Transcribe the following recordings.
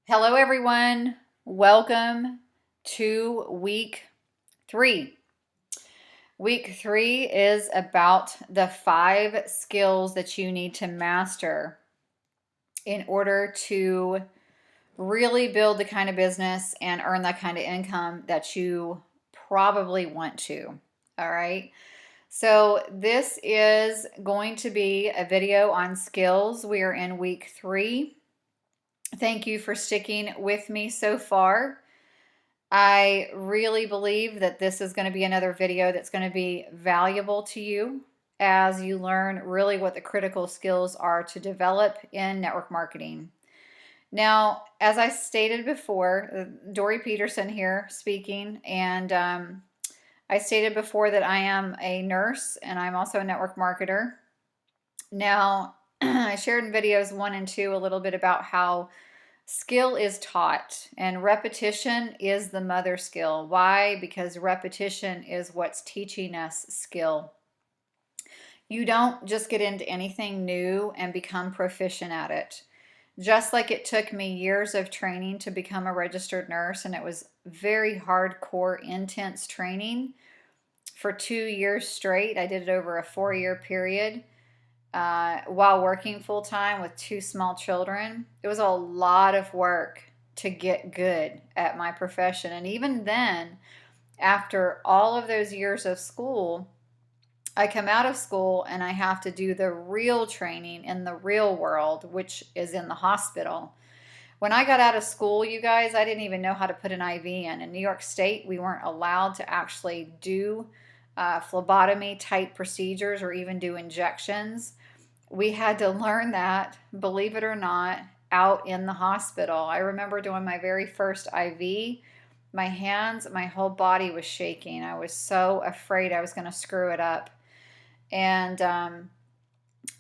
Hello, everyone. Welcome to week three. Week three is about the 5 skills that you need to master in order to really build the kind of business and earn that kind of income that you probably want to. All right. So, this is going to be a video on skills. We are in week three. Thank you for sticking with me so far. I really believe that this is going to be another video that's going to be valuable to you as you learn really what the critical skills are to develop in network marketing. Now, as I stated before, Dory Peterson here speaking, and I stated before that I am a nurse and I'm also a network marketer. Now, I shared in videos 1 and 2 a little bit about how skill is taught, and repetition is the mother skill. Why? Because repetition is what's teaching us skill. You don't just get into anything new and become proficient at it. Just like it took me years of training to become a registered nurse, and it was very hardcore, intense training for 2 years straight. I did it over a 4-year period while working full time with 2 small children. It was a lot of work to get good at my profession. And even then, after all of those years of school, I come out of school and I have to do the real training in the real world, which is in the hospital. When I got out of school, you guys, I didn't even know how to put an IV in. In New York State, we weren't allowed to actually do phlebotomy type procedures or even do injections. We had to learn that, believe it or not, out in the hospital. I remember doing my very first IV. My hands, my whole body was shaking. I was so afraid I was going to screw it up. And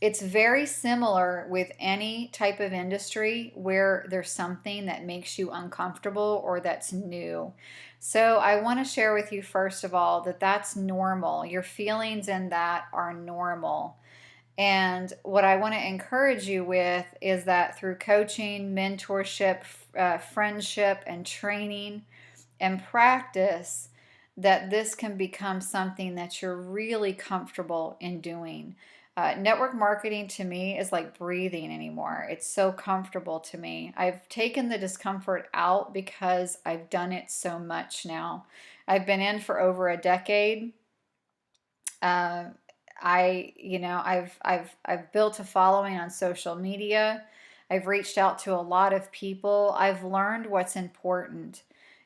it's very similar with any type of industry where there's something that makes you uncomfortable or that's new. So I want to share with you, first of all, that that's normal. Your feelings in that are normal. And what I want to encourage you with is that through coaching, mentorship, friendship, and training and practice, that this can become something that you're really comfortable in doing. Network marketing to me is like breathing anymore. It's so comfortable to me. I've taken the discomfort out because I've done it so much now. I've been in for over a decade. Uh, I've built a following on social media. I've reached out to a lot of people. I've learned what's important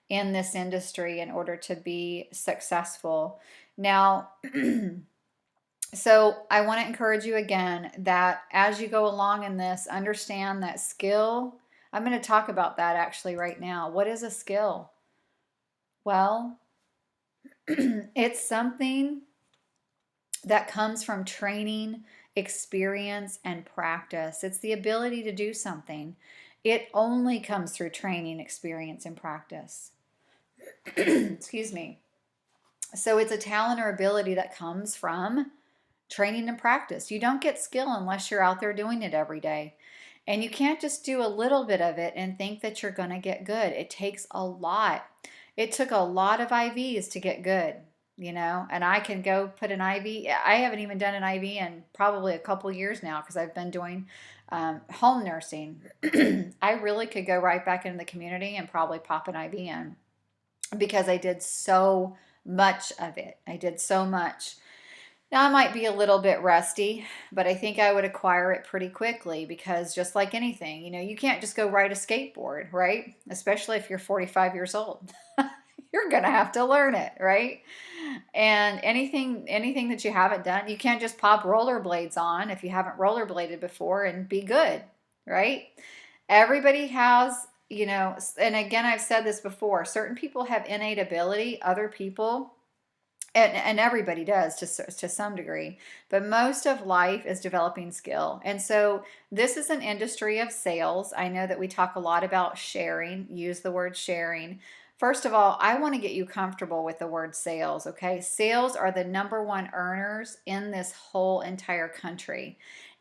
in this industry in order to be successful. Now, so I want to encourage you again that as you go along in this, understand that skill. I'm going to talk about that actually right now. What is a skill? Well, it's something that comes from training, experience, and practice. It's the ability to do something. It only comes through training, experience, and practice. Excuse me. So it's a talent or ability that comes from training and practice. You don't get skill unless you're out there doing it every day. And you can't just do a little bit of it and think that you're going to get good. It takes a lot. It took a lot of IVs to get good, and I can go put an IV. I haven't even done an IV in probably a couple years now because I've been doing home nursing. I really could go right back into the community and probably pop an IV in because I did so much of it. I did so much. Now, I might be a little bit rusty, but I think I would acquire it pretty quickly because just like anything, you can't just go ride a skateboard, right? Especially if you're 45 years old. You're going to have to learn it, right? And anything that you haven't done, you can't just pop rollerblades on if you haven't rollerbladed before and be good, right? Everybody has, and again, I've said this before, certain people have innate ability, other people and everybody does to some degree, but most of life is developing skill. And so this is an industry of sales. I know that we talk a lot about sharing, use the word sharing. First of all, I want to get you comfortable with the word sales, okay? Sales are the #1 earners in this whole entire country.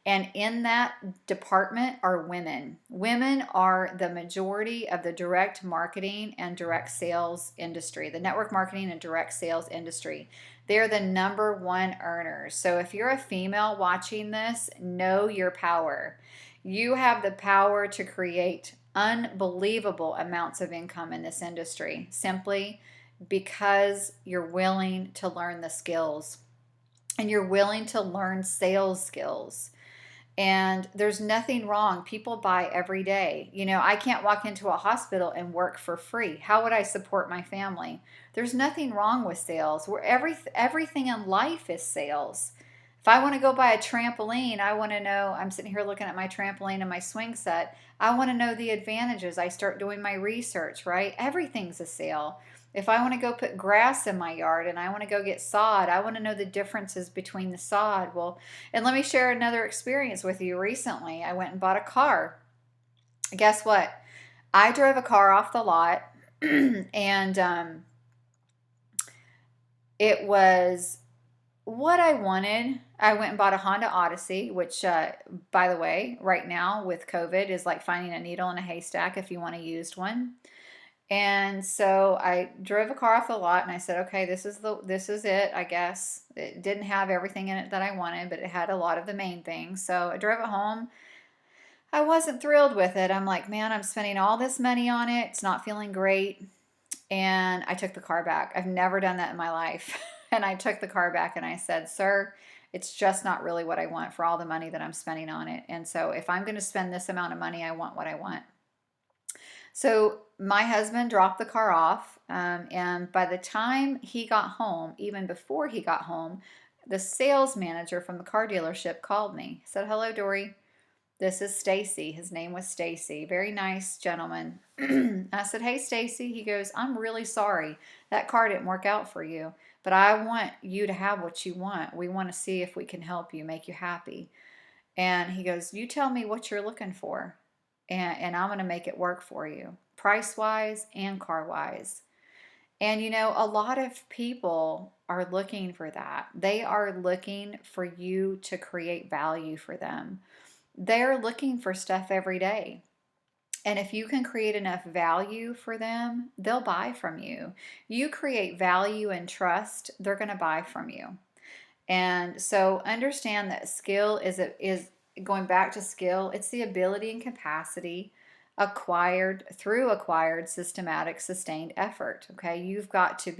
And in that department are women. Women are the majority of the direct marketing and direct sales industry, the network marketing and direct sales industry. They're the number one earners. So if you're a female watching this, know your power. You have the power to create unbelievable amounts of income in this industry simply because you're willing to learn the skills and you're willing to learn sales skills. And there's nothing wrong. People buy every day. You know, I can't walk into a hospital and work for free. How would I support my family? There's nothing wrong with sales. Everything in life is sales. If I want to go buy a trampoline, I want to know, I'm sitting here looking at my trampoline and my swing set. I want to know the advantages. I start doing my research, right? Everything's a sale. If I want to go put grass in my yard and I want to go get sod, I want to know the differences between the sod. Well, and let me share another experience with you. Recently, I went and bought a car. Guess what? I drove a car off the lot and it was what I wanted. I went and bought a Honda Odyssey, which, by the way, right now with COVID is like finding a needle in a haystack if you want a used one. And so I drove a car off the lot and I said, okay, this is it, I guess. It didn't have everything in it that I wanted, but it had a lot of the main things. So I drove it home. I wasn't thrilled with it. I'm like, man, I'm spending all this money on it. It's not feeling great. And I took the car back. I've never done that in my life. And I took the car back and I said, sir, it's just not really what I want for all the money that I'm spending on it. And so if I'm going to spend this amount of money, I want what I want. So my husband dropped the car off, and by the time he got home, even before he got home, the sales manager from the car dealership called me. He said, hello, Dory. This is Stacy. His name was Stacy. Very nice gentleman. I said, hey, Stacy. He goes, I'm really sorry. That car didn't work out for you, but I want you to have what you want. We want to see if we can help you, make you happy. And he goes, you tell me what you're looking for, and I'm going to make it work for you, price-wise and car-wise. And you know, a lot of people are looking for that. They are looking for you to create value for them. They're looking for stuff every day. And if you can create enough value for them, they'll buy from you. You create value and trust, they're going to buy from you. And so understand that skill is going back to skill, it's the ability and capacity acquired through acquired systematic sustained effort. Okay? You've got to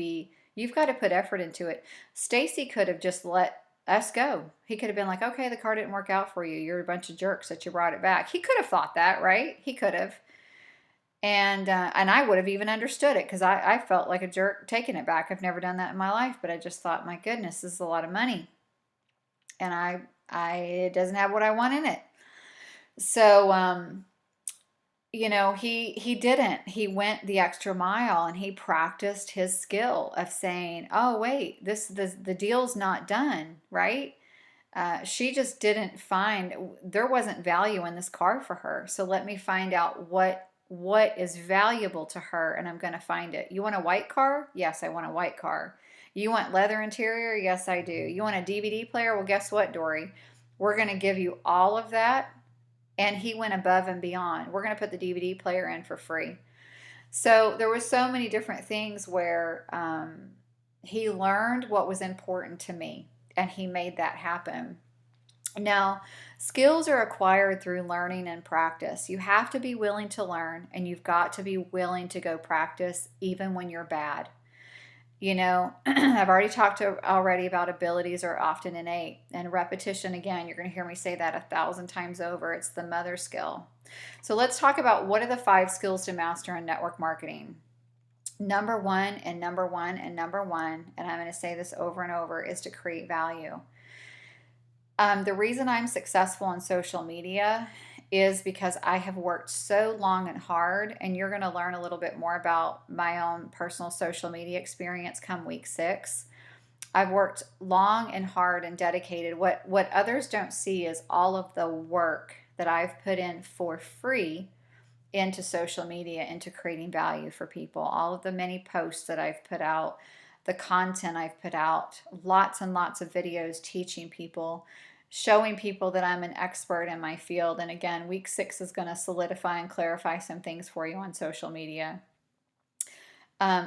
put effort into it. Stacy could have just let us go. He could have been like, okay, the car didn't work out for you. You're a bunch of jerks that you brought it back. He could have thought that, right? He could have. And I would have even understood it because I felt like a jerk taking it back. I've never done that in my life, but I just thought, my goodness, this is a lot of money. And it doesn't have what I want in it. So, you know, he didn't. He went the extra mile and he practiced his skill of saying, oh, wait, the deal's not done, right? She just didn't find, there wasn't value in this car for her. So let me find out what is valuable to her, and I'm going to find it. You want a white car? Yes, I want a white car. You want leather interior? Yes, I do. You want a DVD player? Well, guess what, Dory? We're going to give you all of that. And he went above and beyond. We're going to put the DVD player in for free. So there was so many different things where he learned what was important to me, and he made that happen. Now, skills are acquired through learning and practice. You have to be willing to learn, and you've got to be willing to go practice even when you're bad. You know, I've already talked already about abilities are often innate, and repetition, again, you're going to hear me say that 1,000 times over. It's the mother skill. So let's talk about what are the 5 skills to master in network marketing. Number one, and I'm going to say this over and over, is to create value. The reason I'm successful on social media is because I have worked so long and hard, and you're going to learn a little bit more about my own personal social media experience come week 6. I've worked long and hard and dedicated. What others don't see is all of the work that I've put in for free into social media, into creating value for people. All of the many posts that I've put out, the content I've put out, lots and lots of videos teaching people showing people that I'm an expert in my field. And again, week 6 is going to solidify and clarify some things for you on social media.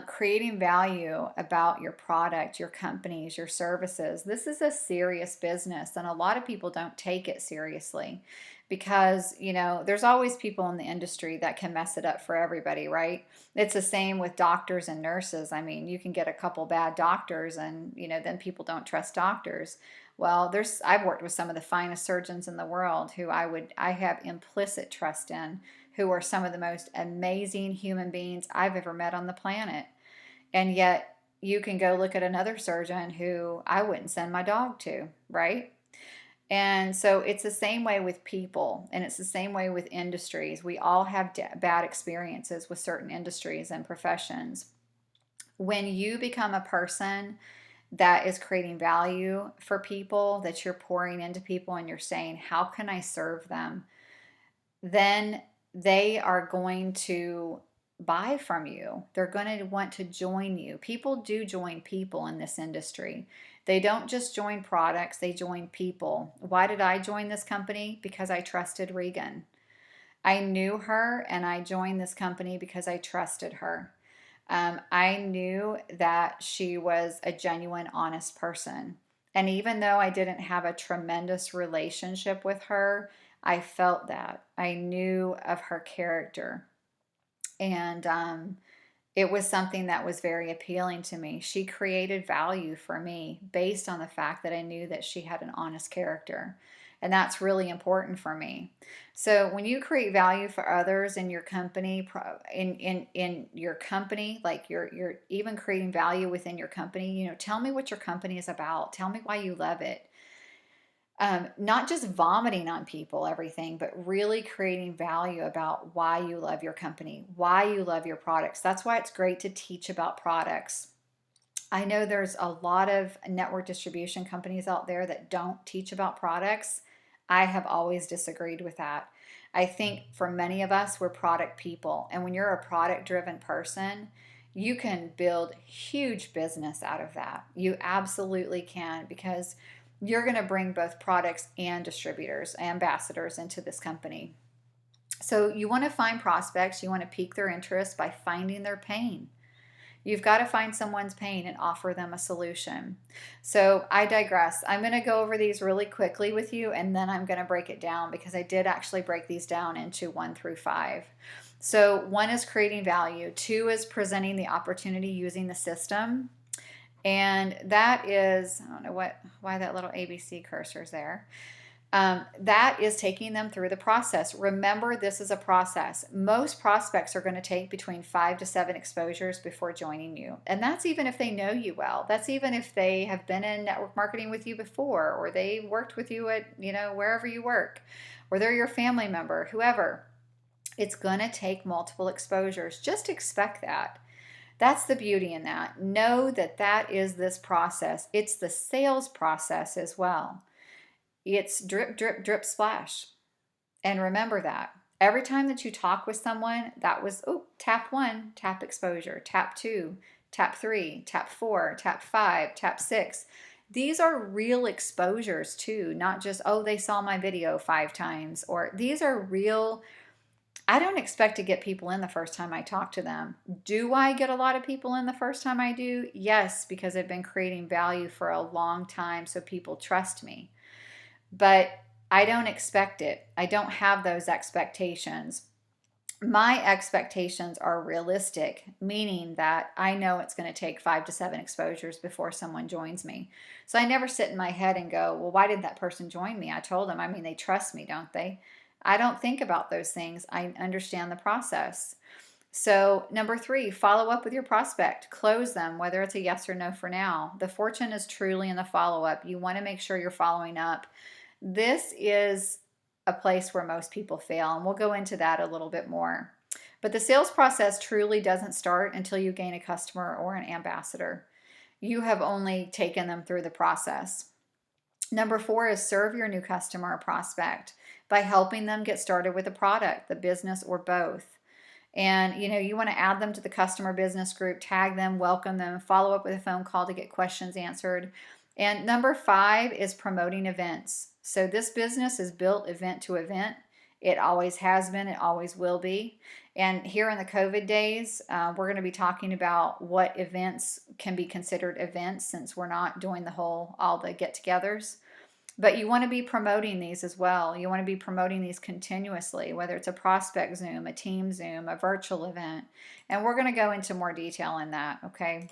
Creating value about your product, your companies, your services. This is a serious business, and a lot of people don't take it seriously because, there's always people in the industry that can mess it up for everybody, right? It's the same with doctors and nurses. I mean, you can get a couple bad doctors, and, then people don't trust doctors. Well, I've worked with some of the finest surgeons in the world who I have implicit trust in, who are some of the most amazing human beings I've ever met on the planet. And yet, you can go look at another surgeon who I wouldn't send my dog to, right? And so it's the same way with people, and it's the same way with industries. We all have bad experiences with certain industries and professions. When you become a person that is creating value for people, that you're pouring into people and you're saying, how can I serve them? Then they are going to buy from you. They're going to want to join you. People do join people in this industry. They don't just join products, they join people. Why did I join this company? Because I trusted Regan. I knew her and I joined this company because I trusted her. I knew that she was a genuine, honest person. And even though I didn't have a tremendous relationship with her, I felt that. I knew of her character. And it was something that was very appealing to me. She created value for me based on the fact that I knew that she had an honest character. And that's really important for me. So when you create value for others in your company, in your company, like you're even creating value within your company, tell me what your company is about. Tell me why you love it. Not just vomiting on people, everything, but really creating value about why you love your company, why you love your products. That's why it's great to teach about products. I know there's a lot of network distribution companies out there that don't teach about products. I have always disagreed with that. I think for many of us, we're product people. And when you're a product driven person, you can build huge business out of that. You absolutely can, because you're going to bring both products and distributors, ambassadors into this company. So you want to find prospects, you want to pique their interest by finding their pain. You've got to find someone's pain and offer them a solution. So I digress. I'm going to go over these really quickly with you, and then I'm going to break it down because I did actually break these down into 1 through 5. So 1 is creating value. 2 is presenting the opportunity using the system. And that is, I don't know why that little ABC cursor is there. That is taking them through the process. Remember, this is a process. Most prospects are going to take between 5 to 7 exposures before joining you. And that's even if they know you well. That's even if they have been in network marketing with you before, or they worked with you at, wherever you work, or they're your family member, whoever. It's going to take multiple exposures. Just expect that. That's the beauty in that. Know that that is this process. It's the sales process as well. It's drip, drip, drip, splash. And remember that. Every time that you talk with someone, that was, tap 1, tap exposure, tap 2, tap 3, tap 4, tap 5, tap 6. These are real exposures too, not just, they saw my video 5 times, or these are real. I don't expect to get people in the first time I talk to them. Do I get a lot of people in the first time I do? Yes, because I've been creating value for a long time, so people trust me. But I don't expect it. I don't have those expectations. My expectations are realistic, meaning that I know it's going to take 5 to 7 exposures before someone joins me. So I never sit in my head and go, well, why did that person join me? I told them, they trust me, don't they? I don't think about those things. I understand the process. So, number 3, follow up with your prospect. Close them, whether it's a yes or no for now. The fortune is truly in the follow up. You want to make sure you're following up. This is a place where most people fail, and we'll go into that a little bit more. But the sales process truly doesn't start until you gain a customer or an ambassador. You have only taken them through the process. Number 4 is serve your new customer or prospect by helping them get started with a product, the business, or both. And you want to add them to the customer business group, tag them, welcome them, follow up with a phone call to get questions answered. And number 5 is promoting events. So this business is built event to event. It always has been, it always will be. And here in the COVID days, we're going to be talking about what events can be considered events, since we're not doing all the get togethers. But you want to be promoting these as well. You want to be promoting these continuously, whether it's a prospect Zoom, a team Zoom, a virtual event. And we're going to go into more detail in that, okay?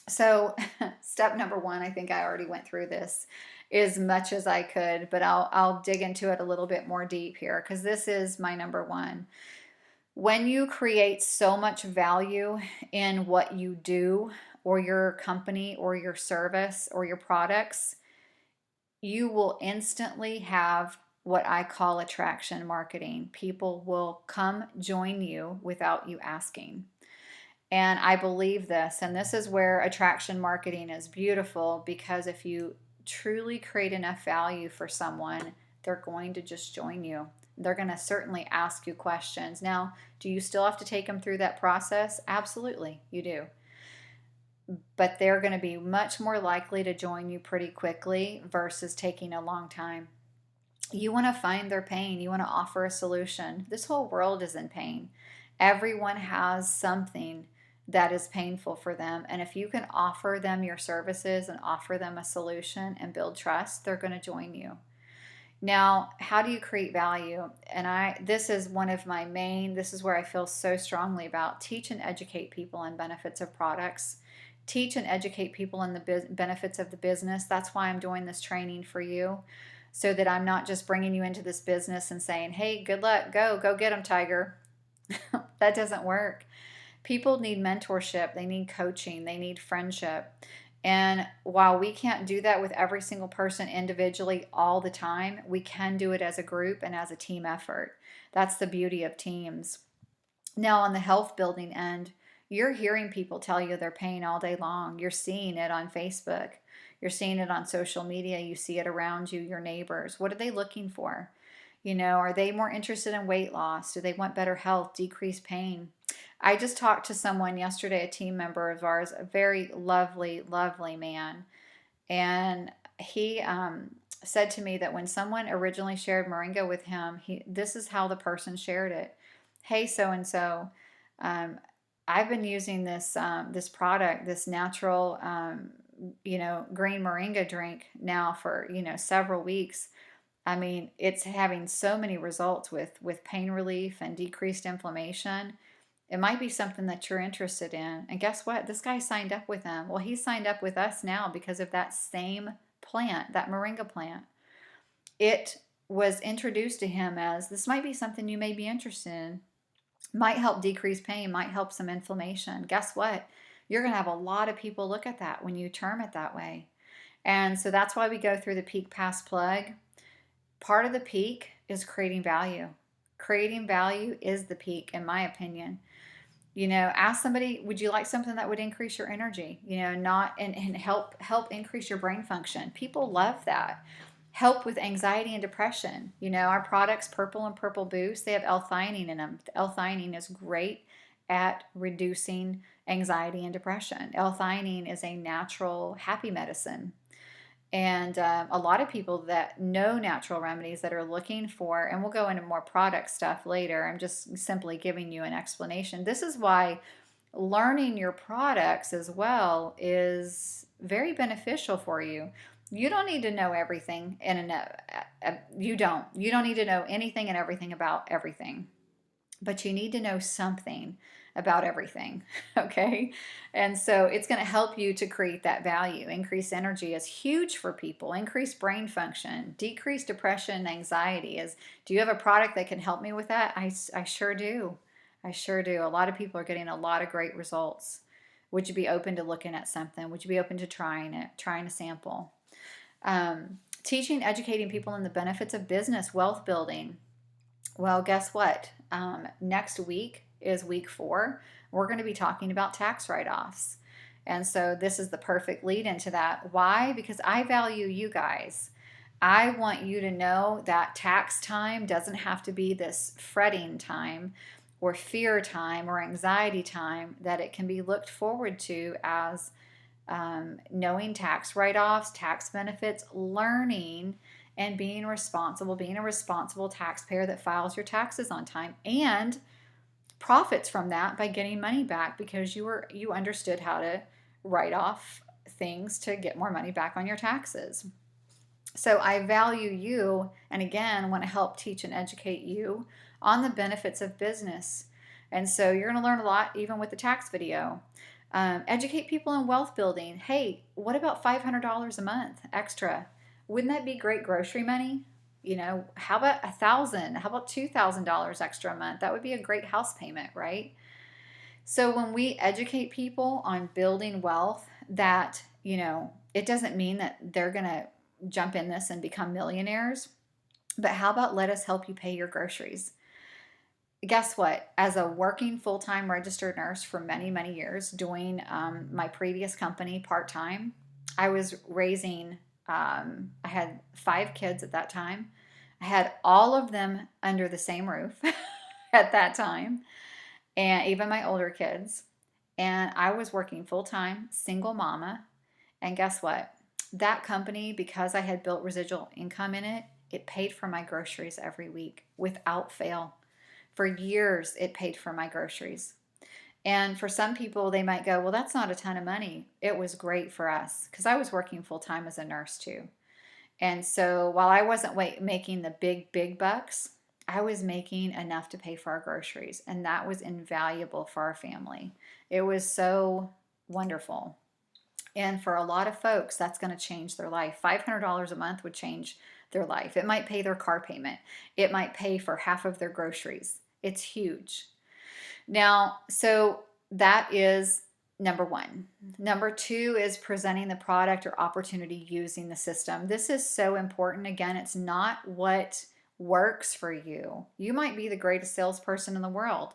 So, step number one, I think I already went through this as much as I could, but I'll dig into it a little bit more deep here, because this is my number one. When you create so much value in what you do, or your company, or your service, or your products, you will instantly have what I call attraction marketing. People will come join you without you asking. And I believe this, and this is where attraction marketing is beautiful, because if you truly create enough value for someone, they're going to just join you. They're going to certainly ask you questions. Now, do you still have to take them through that process? Absolutely, you do. But they're going to be much more likely to join you pretty quickly versus taking a long time. You want to find their pain. You want to offer a solution. This whole world is in pain. Everyone has something that is painful for them. And if you can offer them your services and offer them a solution and build trust, they're going to join you. Now, how do you create value? And this is one of my this is where I feel so strongly about: teach and educate people on benefits of products. Teach and educate people in the benefits of the business. That's why I'm doing this training for you, so that I'm not just bringing you into this business and saying, hey, good luck, go get them, Tiger. That doesn't work. People need mentorship, they need coaching, they need friendship. And while we can't do that with every single person individually all the time, we can do it as a group and as a team effort. That's the beauty of teams. Now, on the health building end, you're hearing people tell you their pain all day long. You're seeing it on Facebook. You're seeing it on social media. You see it around you, your neighbors. What are they looking for? Are they more interested in weight loss? Do they want better health, decreased pain? I just talked to someone yesterday, a team member of ours, a very lovely, lovely man. And he said to me that when someone originally shared Moringa with him, this is how the person shared it. Hey, so and so, I've been using this product, this natural, green Moringa drink now for several weeks. I mean, it's having so many results with pain relief and decreased inflammation. It might be something that you're interested in. And guess what? This guy signed up with them. Well, he signed up with us now because of that same plant, that Moringa plant. It was introduced to him as, this might be something you may be interested in. Might help decrease pain, might help some inflammation. Guess what? You're going to have a lot of people look at that when you term it that way. And so that's why we go through the peak pass plug. Part of the peak is creating value. Creating value is the peak, in my opinion. Ask somebody, would you like something that would increase your energy? Not and help increase your brain function. People love that. Help with anxiety and depression. Our products, Purple and Purple Boost, they have L-theanine in them. L-theanine is great at reducing anxiety and depression. L-theanine is a natural happy medicine. And a lot of people that know natural remedies that are looking for, and we'll go into more product stuff later. I'm just simply giving you an explanation. This is why learning your products as well is very beneficial for you. You don't need to know everything you don't need to know anything and everything about everything, but you need to know something about everything. Okay. And so it's going to help you to create that value. Increased energy is huge for people. Increased brain function, decreased depression and anxiety do you have a product that can help me with that? I sure do. I sure do. A lot of people are getting a lot of great results. Would you be open to looking at something? Would you be open to trying a sample? Teaching, educating people in the benefits of business, wealth building. Well, guess what? Next week is week 4. We're going to be talking about tax write-offs. And so this is the perfect lead into that. Why? Because I value you guys. I want you to know that tax time doesn't have to be this fretting time or fear time or anxiety time, that it can be looked forward to as knowing tax write-offs, tax benefits, learning and being responsible, being a responsible taxpayer that files your taxes on time and profits from that by getting money back because you understood how to write off things to get more money back on your taxes. So I value you, and again, want to help teach and educate you on the benefits of business. And so you're going to learn a lot even with the tax video. Educate people in wealth building. Hey, what about $500 a month extra? Wouldn't that be great grocery money? How about $1,000? How about $2,000 extra a month? That would be a great house payment, right? So when we educate people on building wealth, that, it doesn't mean that they're going to jump in this and become millionaires, but how about let us help you pay your groceries? Guess what? As a working full-time registered nurse for many, many years, doing my previous company part-time, I was raising, I had 5 kids at that time. I had all of them under the same roof at that time, and even my older kids. And I was working full-time, single mama. And guess what? That company, because I had built residual income in it, it paid for my groceries every week without fail. For years, it paid for my groceries. And for some people, they might go, well, that's not a ton of money. It was great for us because I was working full time as a nurse too. And so while I wasn't making the big, big bucks, I was making enough to pay for our groceries. And that was invaluable for our family. It was so wonderful. And for a lot of folks, that's going to change their life. $500 a month would change their life. It might pay their car payment, it might pay for half of their groceries. It's huge. Now, so that is number 1. Number 2 is presenting the product or opportunity using the system. This is so important. Again, it's not what works for you. You might be the greatest salesperson in the world,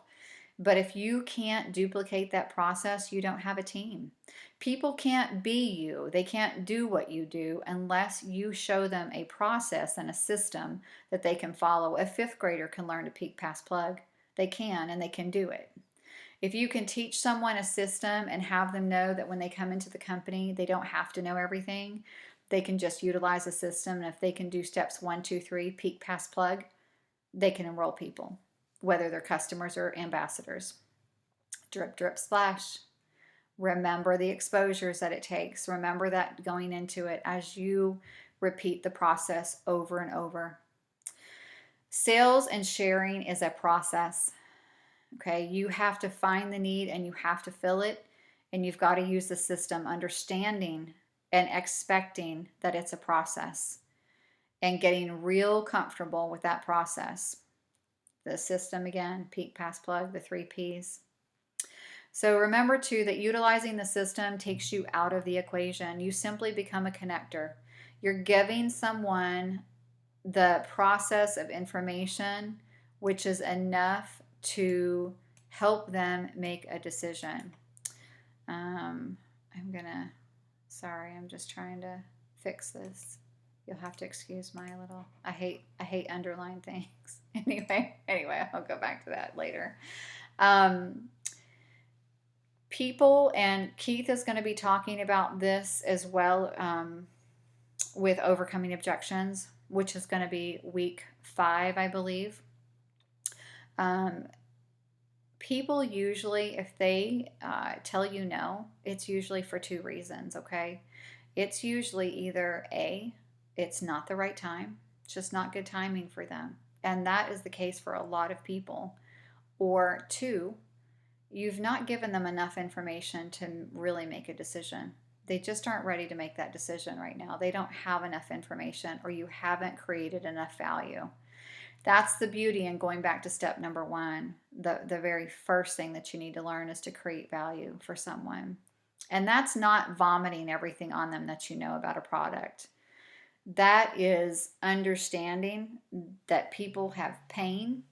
but if you can't duplicate that process, you don't have a team. People can't be you. They can't do what you do unless you show them a process and a system that they can follow. A 5th grader can learn to peak, pass, plug. They can, and they can do it. If you can teach someone a system and have them know that when they come into the company, they don't have to know everything. They can just utilize a system. And if they can do steps 1, 2, 3, peak, pass, plug, they can enroll people, whether they're customers or ambassadors. Drip, drip, splash. Remember the exposures that it takes. Remember that going into it as you repeat the process over and over. Sales and sharing is a process. Okay, you have to find the need and you have to fill it, and you've got to use the system, understanding and expecting that it's a process and getting real comfortable with that process. The system again, peak, pass, plug, the 3 P's. So remember too that utilizing the system takes you out of the equation. You simply become a connector. You're giving someone the process of information, which is enough to help them make a decision. Sorry, I'm just trying to fix this. You'll have to excuse my little, I hate underlined things. Anyway, I'll go back to that later. People, and Keith is going to be talking about this as well, with overcoming objections, which is going to be week 5, I believe. People usually, if they tell you no, it's usually for 2 reasons, okay? It's usually either A, it's not the right time, it's just not good timing for them. And that is the case for a lot of people. Or 2, you've not given them enough information to really make a decision. They just aren't ready to make that decision right now. They don't have enough information, or you haven't created enough value. That's the beauty in going back to step number 1. The very first thing that you need to learn is to create value for someone. And that's not vomiting everything on them that you know about a product. That is understanding that people have pain.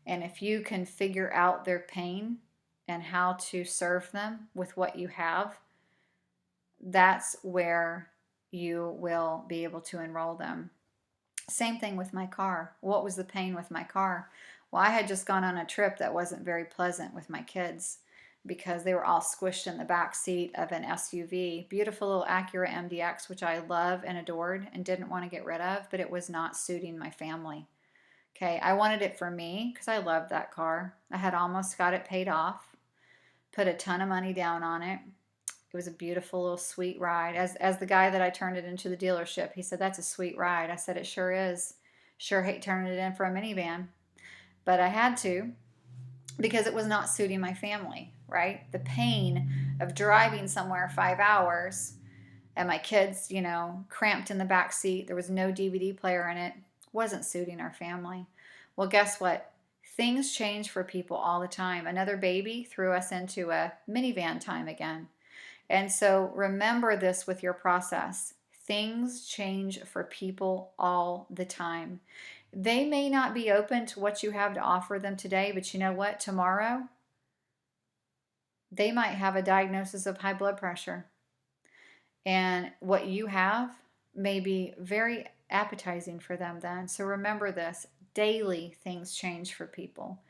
And if you can figure out their pain and how to serve them with what you have, that's where you will be able to enroll them. Same thing with my car. What was the pain with my car? Well, I had just gone on a trip that wasn't very pleasant with my kids. because they were all squished in the back seat of an SUV. Beautiful little Acura MDX, which I love and adored and didn't want to get rid of, but it was not suiting my family. Okay, I wanted it for me because I loved that car. I had almost got it paid off, put a ton of money down on it. It was a beautiful little sweet ride. As the guy that I turned it into the dealership, he said, "That's a sweet ride." I said, "It sure is. Sure hate turning it in for a minivan." But I had to because it was not suiting my family, right? The pain of driving somewhere 5 hours and my kids, cramped in the back seat. There was no DVD player in it. Wasn't suiting our family. Well, guess what? Things change for people all the time. Another baby threw us into a minivan time again. And so remember this with your process. Things change for people all the time. They may not be open to what you have to offer them today, but you know what? Tomorrow, they might have a diagnosis of high blood pressure. And what you have may be very appetizing for them then. So remember this, daily things change for people.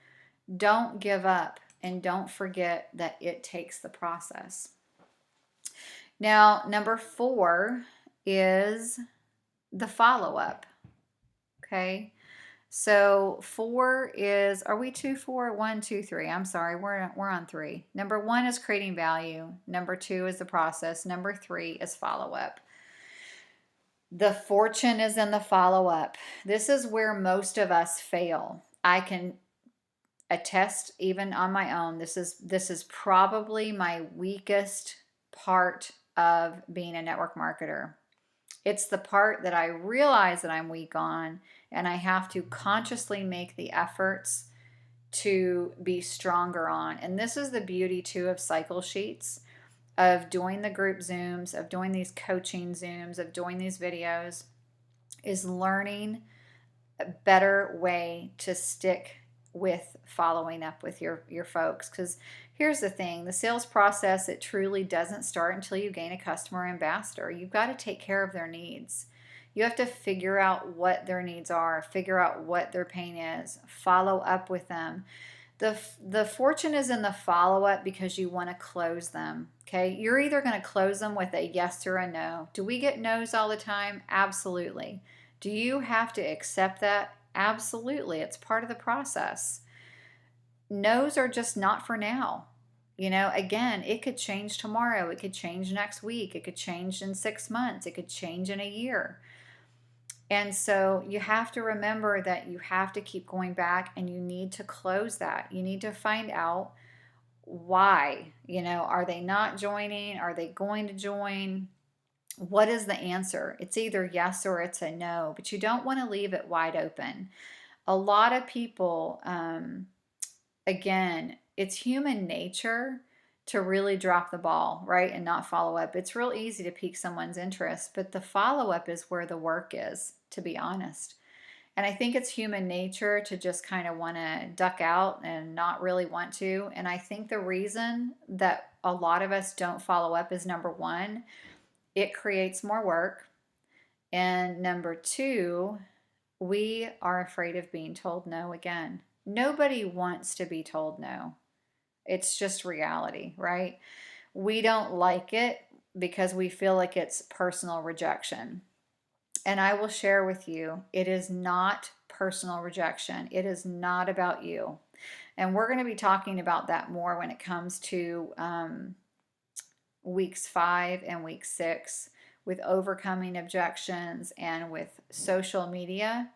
Don't give up and don't forget that it takes the process. Now, number 4 is the follow-up. Okay. So 4 is, are we 2, 4, 1, 2, 3? I'm sorry, we're on 3. Number 1 is creating value. Number 2 is the process. Number 3 is follow-up. The fortune is in the follow-up. This is where most of us fail. I can attest even on my own. This is probably my weakest part of being a network marketer. It's the part that I realize that I'm weak on, and I have to consciously make the efforts to be stronger on. And this is the beauty too of cycle sheets, of doing the group Zooms, of doing these coaching Zooms, of doing these videos, is learning a better way to stick with following up with your folks. Because here's the thing, the sales process, it truly doesn't start until you gain a customer ambassador. You've got to take care of their needs. You have to figure out what their needs are, figure out what their pain is, follow up with them. The fortune is in the follow-up because you want to close them. Okay, you're either going to close them with a yes or a no. Do we get no's all the time? Absolutely. Do you have to accept that? Absolutely. It's part of the process. No's are just not for now. Again, it could change tomorrow. It could change next week. It could change in 6 months. It could change in a year. And so you have to remember that you have to keep going back and you need to close that. You need to find out why. Are they not joining? Are they going to join? What is the answer? It's either yes or it's a no, but you don't want to leave it wide open. A lot of people, again, it's human nature to really drop the ball, right, and not follow up. It's real easy to pique someone's interest, but the follow-up is where the work is, to be honest. And I think it's human nature to just kind of want to duck out and not really want to. And I think the reason that a lot of us don't follow up is, number 1, it creates more work. And number 2, we are afraid of being told no again. Nobody wants to be told no. It's just reality, right? We don't like it because we feel like it's personal rejection. And I will share with you, it is not personal rejection. It is not about you. And we're going to be talking about that more when it comes to weeks 5 and week 6 with overcoming objections and with social media,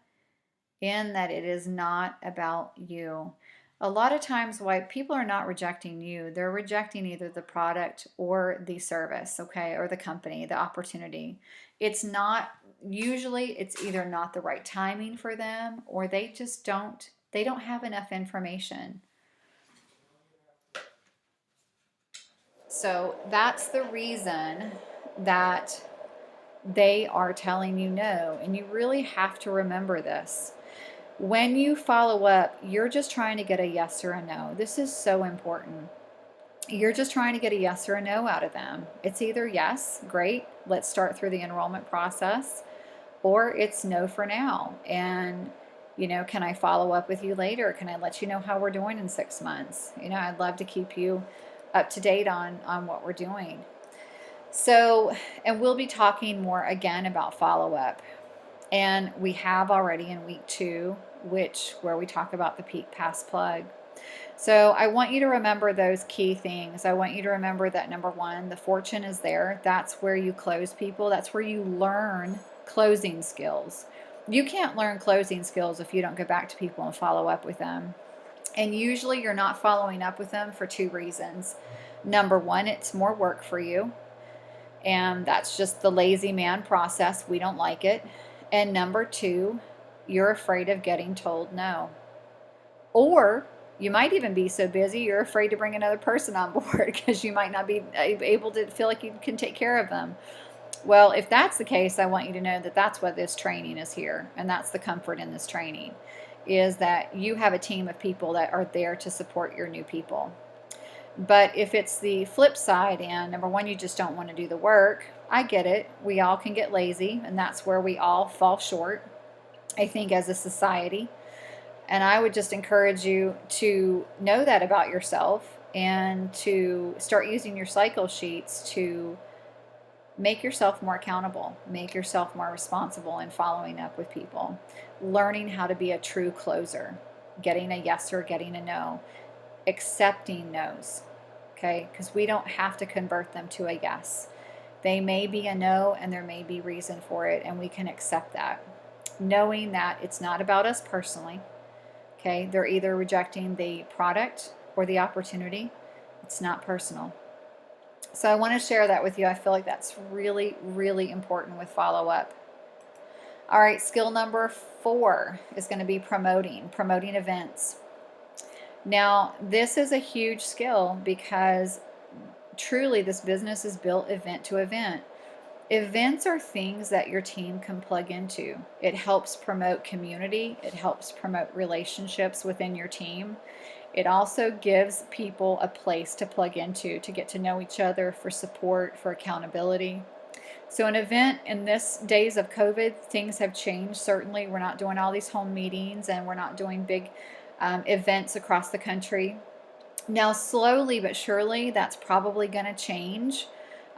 in that it is not about you. A lot of times why people are not rejecting you, they're rejecting either the product or the service, okay, or the company, the opportunity. It's not, usually it's either not the right timing for them, or they just don't have enough information. So that's the reason that they are telling you no, and you really have to remember this. When you follow up, you're just trying to get a yes or a no. This is so important. You're just trying to get a yes or a no out of them. It's either yes, great, let's start through the enrollment process, or it's no for now. And, can I follow up with you later? Can I let you know how we're doing in 6 months? I'd love to keep you up to date on what we're doing. So, and we'll be talking more again about follow-up. And we have already in week 2, where we talk about the Peak Pass plug. So I want you to remember those key things. I want you to remember that number 1, the fortune is there. That's where you close people. That's where you learn closing skills. You can't learn closing skills if you don't go back to people and follow up with them. And usually you're not following up with them for 2 reasons. Number 1, it's more work for you. And that's just the lazy man process. We don't like it. And number 2, you're afraid of getting told no. Or you might even be so busy you're afraid to bring another person on board because you might not be able to feel like you can take care of them. Well, if that's the case, I want you to know that that's what this training is here. And that's the comfort in this training, is that you have a team of people that are there to support your new people. But if it's the flip side, and number 1, you just don't want to do the work, I get it. We all can get lazy, and that's where we all fall short, I think, as a society. And I would just encourage you to know that about yourself and to start using your cycle sheets to make yourself more accountable, make yourself more responsible in following up with people, learning how to be a true closer, getting a yes or getting a no, accepting no's, okay? Because we don't have to convert them to a yes. They may be a no and there may be reason for it, and we can accept that, knowing that it's not about us personally. Okay, they're either rejecting the product or the opportunity. It's not personal. So I want to share that with you. I feel like that's really, really important with follow-up. All right, skill number 4 is going to be promoting events. Now, this is a huge skill because truly this business is built event to event. Events are things that your team can plug into. It helps promote community. It helps promote relationships within your team. It also gives people a place to plug into, to get to know each other, for support, for accountability. So an event in this days of COVID, things have changed. Certainly, we're not doing all these home meetings and we're not doing big events across the country. Now, slowly but surely, that's probably going to change.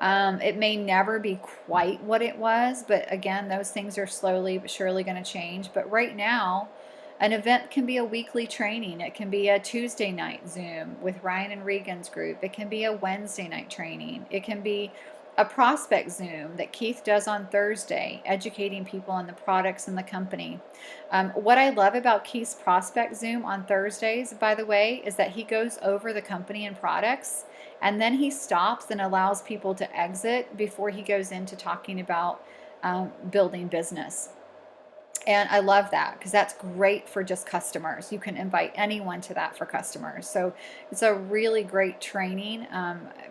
It may never be quite what it was, but again, those things are slowly but surely going to change. But right now, an event can be a weekly training. It can be a Tuesday night Zoom with Ryan and Regan's group. It can be a Wednesday night training. It can be a prospect Zoom that Keith does on Thursday, educating people on the products and the company. What I love about Keith's prospect Zoom on Thursdays, by the way, is that he goes over the company and products, and then he stops and allows people to exit before he goes into talking about building business. And I love that because that's great for just customers. You can invite anyone to that for customers. So it's a really great training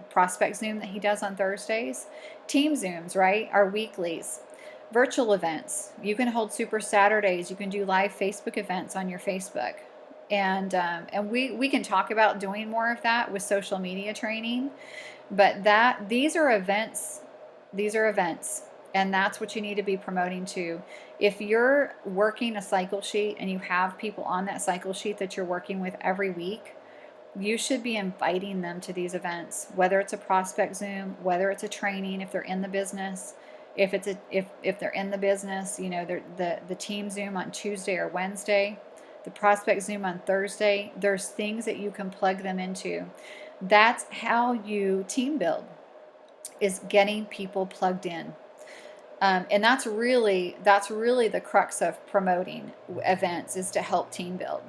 prospect Zoom that he does on Thursdays. Team Zooms, right, are weeklies. Virtual events. You can hold Super Saturdays. You can do live Facebook events on your Facebook. And we can talk about doing more of that with social media training. But these are events. These are events. And that's what you need to be promoting to. If you're working a cycle sheet and you have people on that cycle sheet that you're working with every week, you should be inviting them to these events, whether it's a prospect Zoom, whether it's a training if they're in the business. If they're in the business, you know, the team Zoom on Tuesday or Wednesday, the prospect Zoom on Thursday, there's things that you can plug them into. That's how you team build, is getting people plugged in. And that's really the crux of promoting events, is to help team build.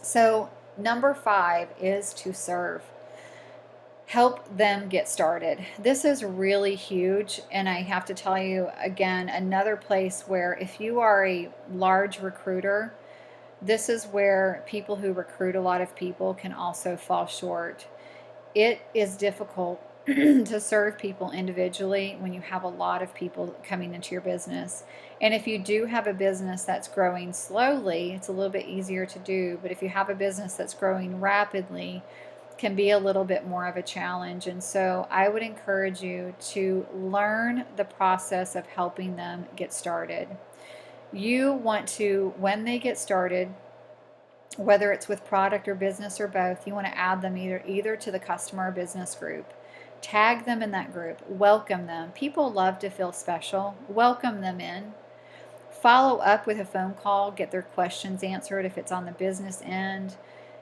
So number 5 is to serve. Help them get started. This is really huge, and I have to tell you again, another place where if you are a large recruiter, this is where people who recruit a lot of people can also fall short. It is difficult to serve people individually when you have a lot of people coming into your business. And if you do have a business that's growing slowly, it's a little bit easier to do. But if you have a business that's growing rapidly, it can be a little bit more of a challenge. And so I would encourage you to learn the process of helping them get started. You want to, when they get started, whether it's with product or business or both. You want to add them either to the customer or business group. Tag them in that group. Welcome them. People love to feel special. Welcome them in. Follow up with a phone call. Get their questions answered if it's on the business end.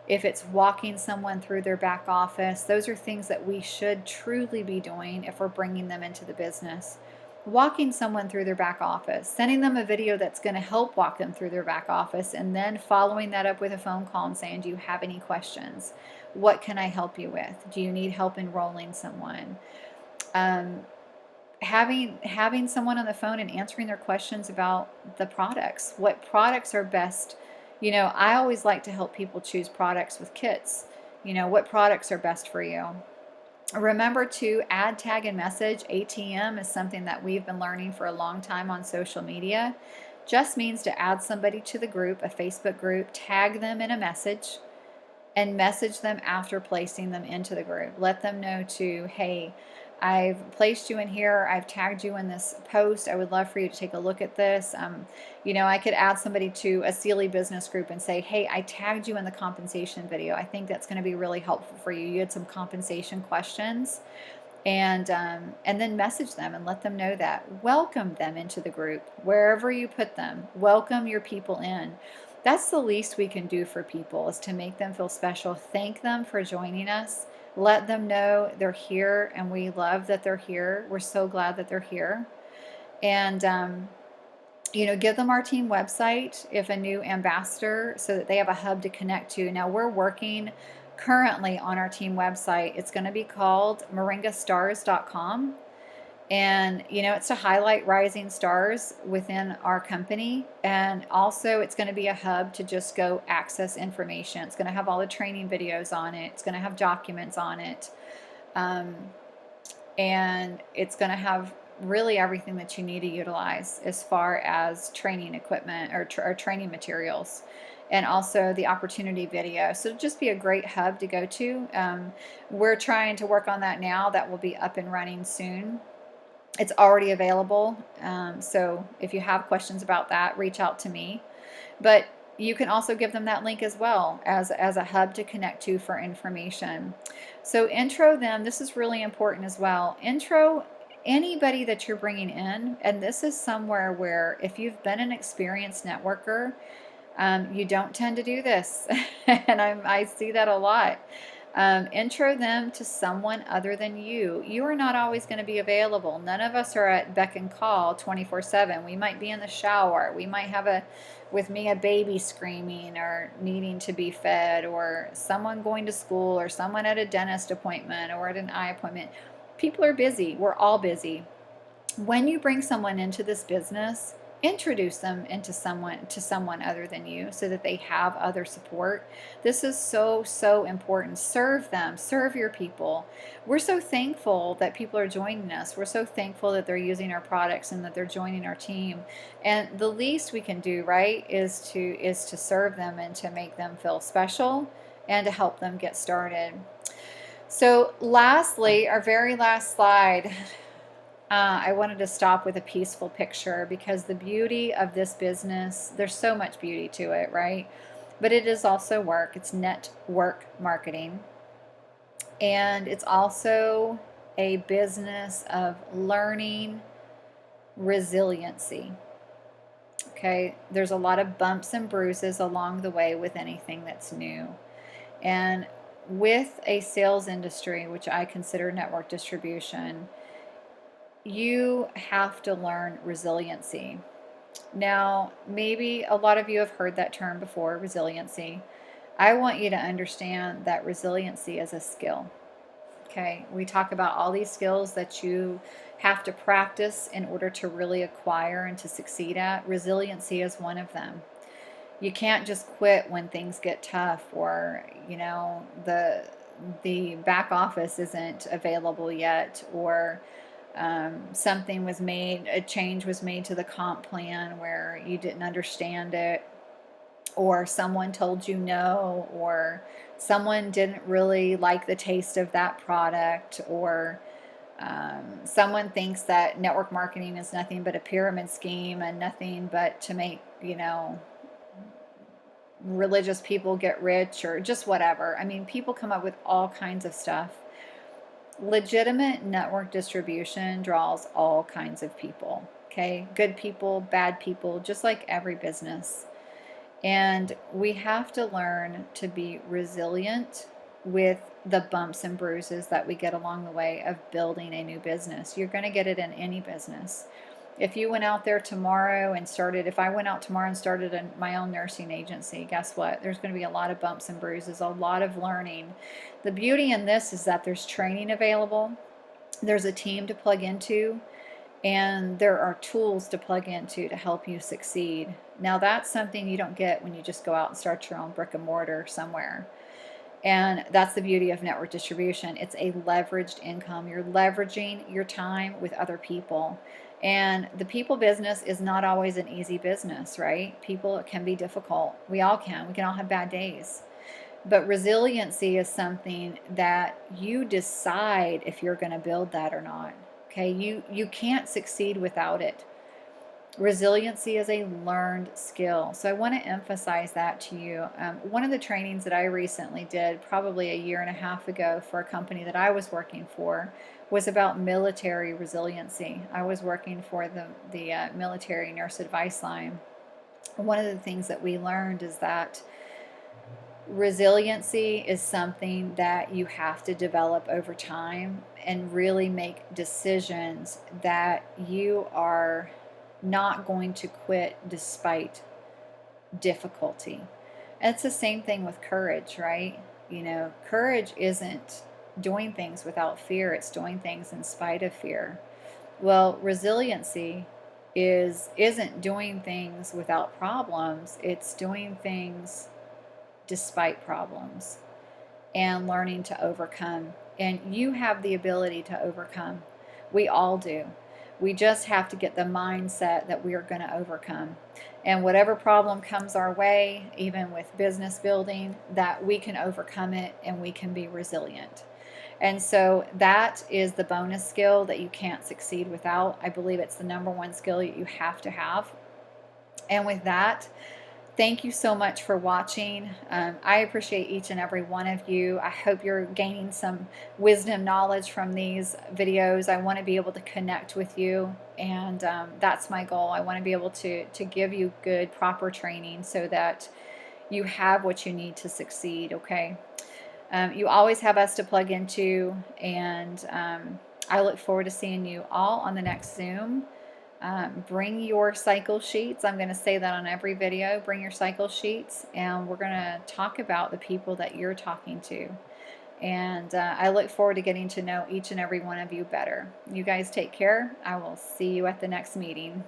If it's walking someone through their back office, those are things that we should truly be doing if we're bringing them into the business. Walking someone through their back office, sending them a video that's going to help walk them through their back office, and then following that up with a phone call and saying, do you have any questions? What can I help you with? Do you need help enrolling someone? Having someone on the phone and answering their questions about the products. What products are best? I always like to help people choose products with kits. What products are best for you? Remember to add, tag, and message. ATM is something that we've been learning for a long time on social media. Just means to add somebody to the group, a Facebook group, tag them in a message, and message them after placing them into the group. Let them know hey, I've placed you in here. I've tagged you in this post. I would love for you to take a look at this. I could add somebody to a Sealy business group and say, hey, I tagged you in the compensation video. I think that's going to be really helpful for you. You had some compensation questions. And then message them and let them know that. Welcome them into the group, wherever you put them. Welcome your people in. That's the least we can do for people, is to make them feel special. Thank them for joining us. Let them know they're here and we love that they're here. We're so glad that they're here. And, give them our team website if a new ambassador, so that they have a hub to connect to. Now, we're working currently on our team website. It's going to be called moringastars.com. And, it's to highlight rising stars within our company. And also, it's going to be a hub to just go access information. It's going to have all the training videos on it. It's going to have documents on it. And it's going to have really everything that you need to utilize as far as training equipment or training materials. And also the opportunity video. So just be a great hub to go to. We're trying to work on that now. That will be up and running soon. It's already available. So if you have questions about that, reach out to me. But you can also give them that link as well as a hub to connect to for information. So intro them. This is really important as well. Intro anybody that you're bringing in. And this is somewhere where if you've been an experienced networker, you don't tend to do this. And I see that a lot. Intro them to someone other than you. You are not always going to be available. None of us are at beck and call 24/7. We might be in the shower. We might have a baby screaming or needing to be fed, or someone going to school, or someone at a dentist appointment or at an eye appointment. People are busy. We're all busy. When you bring someone into this business, introduce them to someone other than you, so that they have other support. This is so important. Serve them. Serve your people. We're so thankful that people are joining us. We're so thankful that they're using our products and that they're joining our team. And the least we can do, right, is to serve them and to make them feel special and to help them get started. So lastly, our very last slide, I wanted to stop with a peaceful picture, because the beauty of this business, there's so much beauty to it, right? But it is also work. It's network marketing. And it's also a business of learning resiliency. Okay, there's a lot of bumps and bruises along the way with anything that's new. And with a sales industry, which I consider network distribution, you have to learn resiliency. Now, maybe a lot of you have heard that term before, resiliency. I want you to understand that resiliency is a skill. Okay, we talk about all these skills that you have to practice in order to really acquire and to succeed at. Resiliency is one of them. You can't just quit when things get tough, or the back office isn't available yet, or a change was made to the comp plan where you didn't understand it, or someone told you no, or someone didn't really like the taste of that product, or someone thinks that network marketing is nothing but a pyramid scheme and nothing but to make, religious people get rich or just whatever. I mean, people come up with all kinds of stuff. Legitimate network distribution draws all kinds of people, okay? Good people, bad people, just like every business. And we have to learn to be resilient with the bumps and bruises that we get along the way of building a new business. You're going to get it in any business. If you went out there tomorrow and started, if I went out tomorrow and started my own nursing agency, guess what? There's going to be a lot of bumps and bruises, a lot of learning. The beauty in this is that there's training available, there's a team to plug into, and there are tools to plug into to help you succeed. Now, that's something you don't get when you just go out and start your own brick and mortar somewhere. And that's the beauty of network distribution. It's a leveraged income. You're leveraging your time with other people. And the people business is not always an easy business, right? People can be difficult. We all can. We can all have bad days. But resiliency is something that you decide if you're going to build that or not. Okay, you can't succeed without it. Resiliency is a learned skill. So I want to emphasize that to you. One of the trainings that I recently did, probably a year and a half ago for a company that I was working for, was about military resiliency. I was working for the military nurse advice line. One of the things that we learned is that resiliency is something that you have to develop over time and really make decisions that you are not going to quit despite difficulty. And it's the same thing with courage, right? You know, courage isn't doing things without fear, it's doing things in spite of fear. Well, resiliency isn't doing things without problems, it's doing things despite problems and learning to overcome. And you have the ability to overcome. We all do. We just have to get the mindset that we are going to overcome. And whatever problem comes our way, even with business building, that we can overcome it and we can be resilient. And so that is the bonus skill that you can't succeed without. I believe it's the number one skill you have to have. And with that, thank you so much for watching. I appreciate each and every one of you. I hope you're gaining some wisdom, knowledge from these videos. I want to be able to connect with you, and that's my goal. I want to be able to give you good, proper training so that you have what you need to succeed, okay? You always have us to plug into, and I look forward to seeing you all on the next Zoom. Bring your cycle sheets. I'm going to say that on every video. Bring your cycle sheets, and we're going to talk about the people that you're talking to. And I look forward to getting to know each and every one of you better. You guys take care. I will see you at the next meeting.